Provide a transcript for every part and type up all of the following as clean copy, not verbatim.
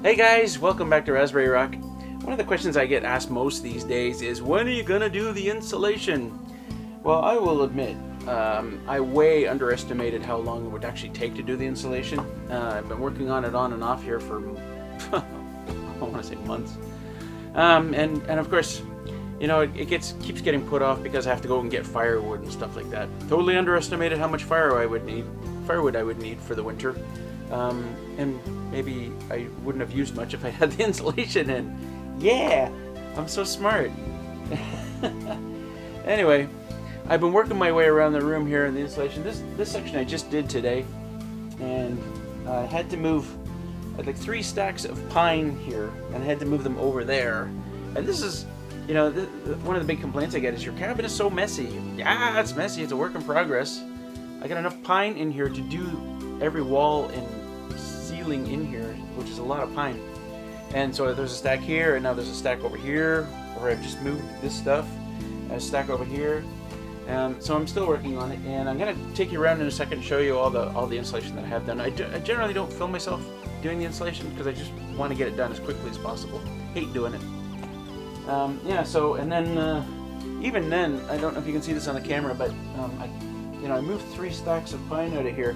Hey guys, welcome back to Raspberry Rock. One of the questions I get asked most these days is, when are you gonna do the insulation? Well, I will admit, I way underestimated how long it would actually take to do the insulation. I've been working on it on and off here for, I want to say months. And of course, you know, it keeps getting put off because I have to go and get firewood and stuff like that. Totally underestimated how much firewood I would need for the winter. And maybe I wouldn't have used much if I had the insulation in. Yeah, I'm so smart. Anyway, I've been working my way around the room here in the insulation. This section I just did today, and I had to move like 3 stacks of pine here, and I had to move them over there. And this is, you know, one of the big complaints I get is your cabin is so messy. Yeah, it's messy. It's a work in progress. I got enough pine in here to do every wall and ceiling in here, which is a lot of pine. And so there's a stack here, and now there's a stack over here where I've just moved this stuff. A stack over here. So I'm still working on it, and I'm gonna take you around in a second and show you all the insulation that I have done. I generally don't film myself doing the insulation because I just want to get it done as quickly as possible. Hate doing it. Yeah. So and then even then, I don't know if you can see this on the camera, but I moved 3 stacks of pine out of here,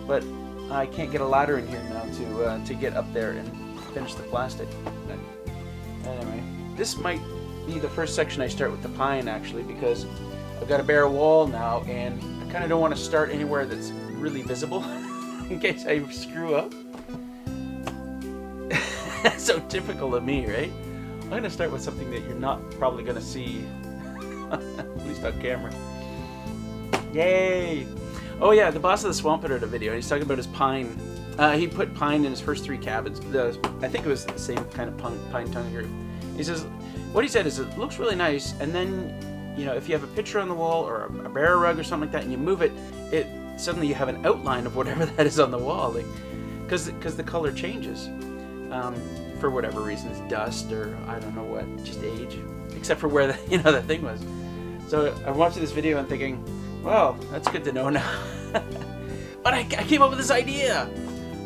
but I can't get a ladder in here now to get up there and finish the plastic. But anyway, this might be the first section I start with the pine, actually, because I've got a bare wall now, and I kind of don't want to start anywhere that's really visible in case I screw up. That's so typical of me, right? I'm going to start with something that you're not probably going to see, at least on camera. Yay! Oh yeah, the boss of the swamp put out a video. He's talking about his pine. He put pine in his first 3 cabins. I think it was the same kind of pine tongue here. He says, what he said is, it looks really nice, and then, you know, if you have a picture on the wall or a bear rug or something like that, and you move it, suddenly you have an outline of whatever that is on the wall, like, because the color changes, for whatever reasons, dust or I don't know what, just age, except for where the thing was. So I'm watching this video and thinking, well, that's good to know now. But I came up with this idea.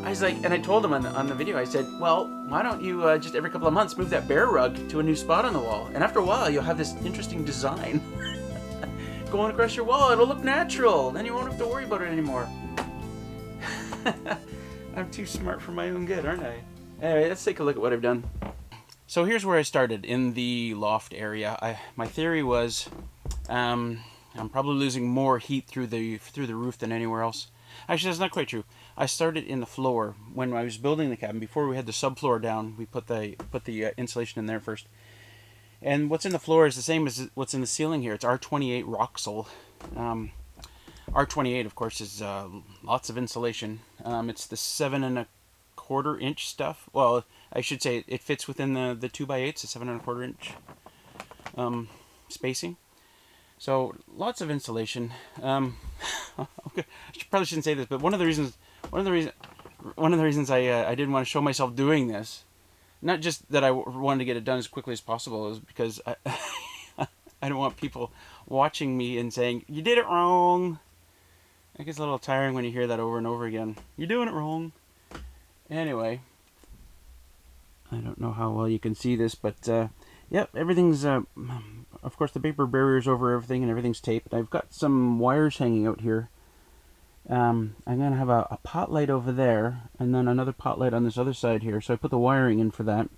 I was like, and I told him on the video, I said, well, why don't you just every couple of months move that bear rug to a new spot on the wall, and after a while you'll have this interesting design going across your wall. It'll look natural, then you won't have to worry about it anymore. I'm too smart for my own good, aren't I? Anyway, let's take a look at what I've done. So here's where I started, in the loft area. My theory was, I'm probably losing more heat through the roof than anywhere else. Actually, that's not quite true. I started in the floor when I was building the cabin. Before we had the subfloor down, we put the insulation in there first. And what's in the floor is the same as what's in the ceiling here. It's R28 Roxol. R28, of course, is lots of insulation. It's the 7¼ inch stuff. Well, I should say it fits within the 2x8s, the 7¼ inch spacing. So lots of insulation. Okay, I probably shouldn't say this, but one of the reasons I didn't want to show myself doing this, not just that I wanted to get it done as quickly as possible, is because I don't want people watching me and saying, you did it wrong. It gets a little tiring when you hear that over and over again. You're doing it wrong. Anyway, I don't know how well you can see this, but yep, everything's of course the paper barrier's over everything and everything's taped. I've got some wires hanging out here. I'm going to have a pot light over there, and then another pot light on this other side here, so I put the wiring in for that.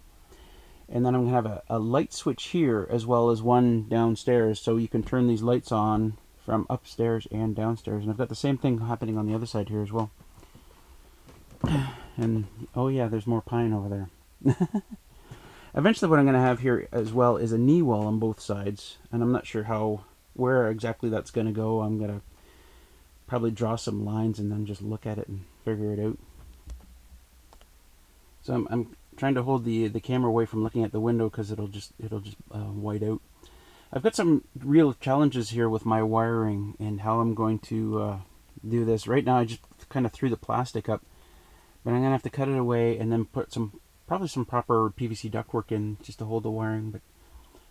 And then I'm going to have a light switch here, as well as one downstairs, so you can turn these lights on from upstairs and downstairs. And I've got the same thing happening on the other side here as well. And, oh yeah, there's more pine over there. Eventually what I'm going to have here as well is a knee wall on both sides, and I'm not sure where exactly that's going to go. I'm going to probably draw some lines and then just look at it and figure it out. So I'm trying to hold the camera away from looking at the window because it'll just white out. I've got some real challenges here with my wiring and how I'm going to do this. Right now I just kind of threw the plastic up, but I'm going to have to cut it away and then put probably some proper PVC ductwork in just to hold the wiring. But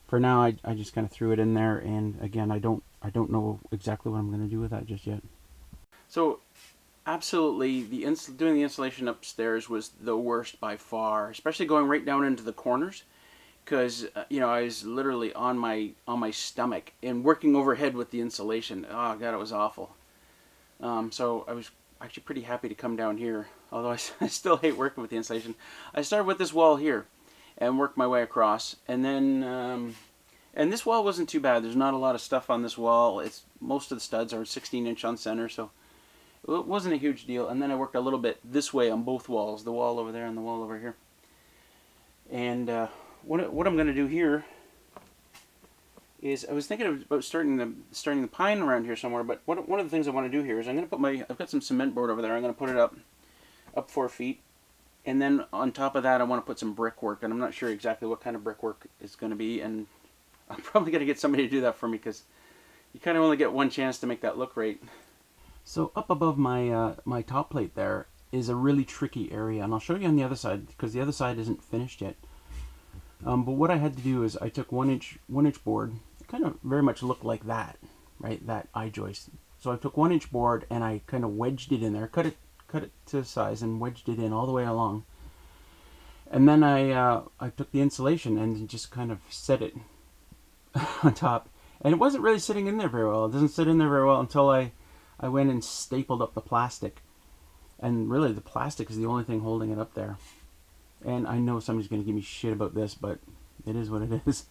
for now I just kind of threw it in there, and again I don't know exactly what I'm going to do with that just yet. So absolutely, doing the installation upstairs was the worst by far, especially going right down into the corners, because I was literally on my stomach and working overhead with the insulation. Oh god, it was awful. So I was actually pretty happy to come down here, although I still hate working with the insulation. I started with this wall here and worked my way across, and then and this wall wasn't too bad. There's not a lot of stuff on this wall. It's most of the studs are 16-inch on center, so it wasn't a huge deal. And then I worked a little bit this way on both walls, the wall over there and the wall over here. And what I'm going to do here is, I was thinking about starting the pine around here somewhere. But one of the things I want to do here is I'm going to put I've got some cement board over there. I'm going to put it up 4 feet, and then on top of that I want to put some brickwork. And I'm not sure exactly what kind of brickwork it's going to be, and I'm probably going to get somebody to do that for me, because you kind of only get one chance to make that look right. So up above my my top plate there is a really tricky area, and I'll show you on the other side, because the other side isn't finished yet. But what I had to do is I took 1-inch board. It kind of very much looked like that, right? That eye joist. So I took 1-inch board and I kind of wedged it in there, cut it to size, and wedged it in all the way along. And then I took the insulation and just kind of set it on top, and it wasn't really sitting in there very well. It doesn't sit in there very well until I went and stapled up the plastic, and really the plastic is the only thing holding it up there. And I know somebody's going to give me shit about this, but it is what it is.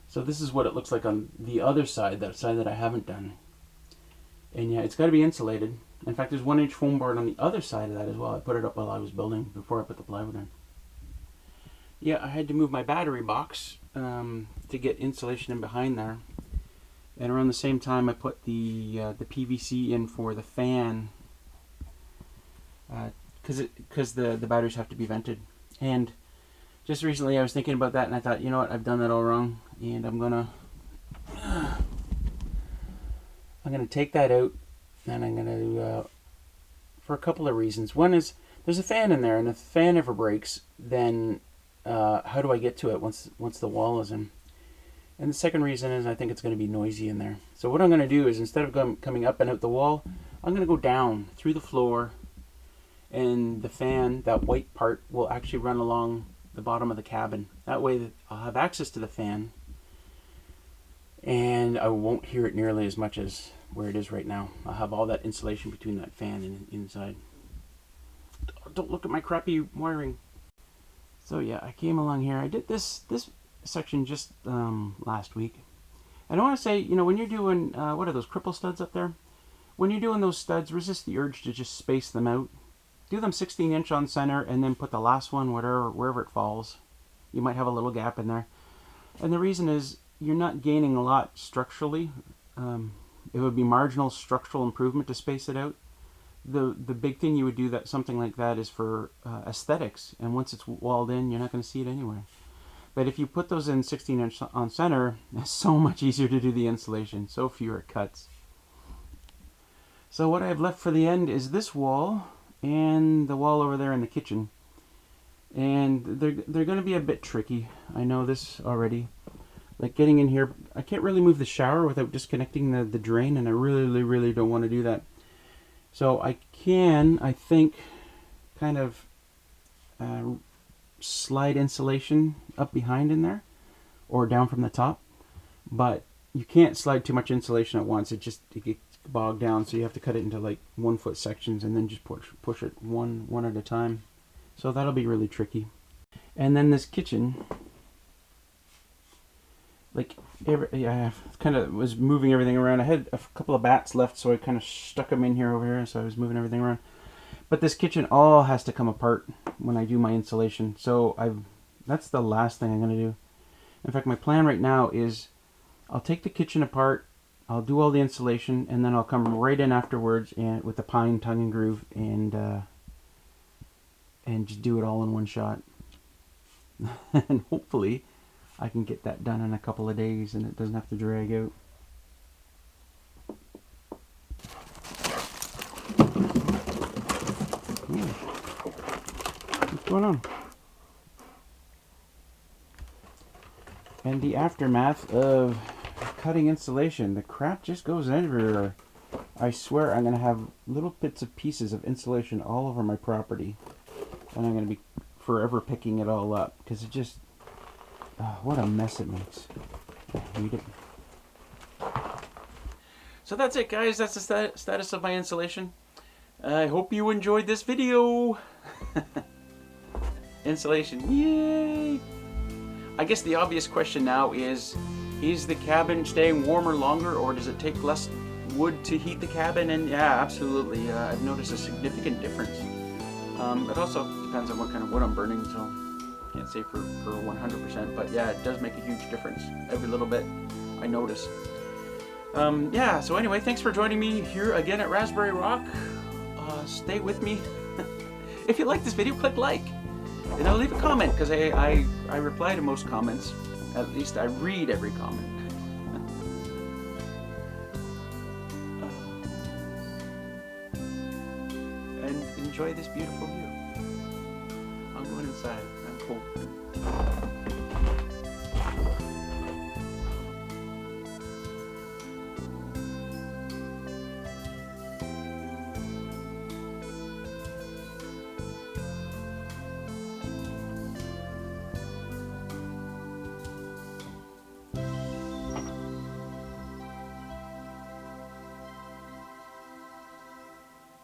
So this is what it looks like on the other side, that side that I haven't done. And yeah, it's got to be insulated. In fact, there's 1-inch foam board on the other side of that as well. I put it up while I was building, before I put the plywood in. Yeah, I had to move my battery box to get insulation in behind there. And around the same time, I put the PVC in for the fan, because the batteries have to be vented. And just recently I was thinking about that, and I thought, you know what, I've done that all wrong, and I'm gonna take that out, and I'm gonna for a couple of reasons. One is, there's a fan in there, and if the fan ever breaks, then how do I get to it once the wall is in? And the second reason is, I think it's going to be noisy in there. So what I'm going to do is, instead of coming up and out the wall, I'm going to go down through the floor, and the fan, that white part, will actually run along the bottom of the cabin. That way I'll have access to the fan, and I won't hear it nearly as much as where it is right now. I'll have all that insulation between that fan and inside. Don't look at my crappy wiring. So yeah, I came along here. I did this section just last week. And I want to say, when you're doing, what are those cripple studs up there? When you're doing those studs, resist the urge to just space them out. Do them 16-inch on center, and then put the last one wherever it falls. You might have a little gap in there. And the reason is, you're not gaining a lot structurally. It would be marginal structural improvement to space it out. The big thing you would do something like that is for aesthetics, and once it's walled in, you're not going to see it anywhere. But if you put those in 16-inch on center, it's so much easier to do the insulation, so fewer cuts. So what I have left for the end is this wall and the wall over there in the kitchen, and they're going to be a bit tricky. I know this already. Like getting in here, I can't really move the shower without disconnecting the drain, and I really don't want to do that. So I can, I think, kind of slide insulation up behind in there, or down from the top, but you can't slide too much insulation at once. It gets bogged down, so you have to cut it into like 1-foot sections, and then just push it one at a time. So that'll be really tricky. And then this kitchen, like I kind of was moving everything around. I had a couple of bats left, so I kind of stuck them in here over here, so I was moving everything around. But this kitchen all has to come apart when I do my insulation, so that's the last thing I'm going to do. In fact, my plan right now is I'll take the kitchen apart, I'll do all the insulation, and then I'll come right in afterwards and with the pine tongue and groove, and just do it all in one shot. And hopefully I can get that done in a couple of days, and it doesn't have to drag out. What's going on? And the aftermath of cutting insulation. The crap just goes everywhere. I swear I'm going to have little bits of pieces of insulation all over my property. And I'm going to be forever picking it all up. Because it just... what a mess it makes. I hate it. So that's it, guys. That's the status of my insulation. I hope you enjoyed this video. Insulation. Yay! I guess the obvious question now is the cabin staying warmer longer, or does it take less wood to heat the cabin? And yeah, absolutely. I've noticed a significant difference. It also depends on what kind of wood I'm burning, so can't say for 100%, but yeah, it does make a huge difference. Every little bit I notice. Yeah, so anyway, thanks for joining me here again at Raspberry Rock. Stay with me. If you like this video, click like. And I'll leave a comment, because I reply to most comments. At least I read every comment. And enjoy this beautiful view. I'm going inside. I'm cold.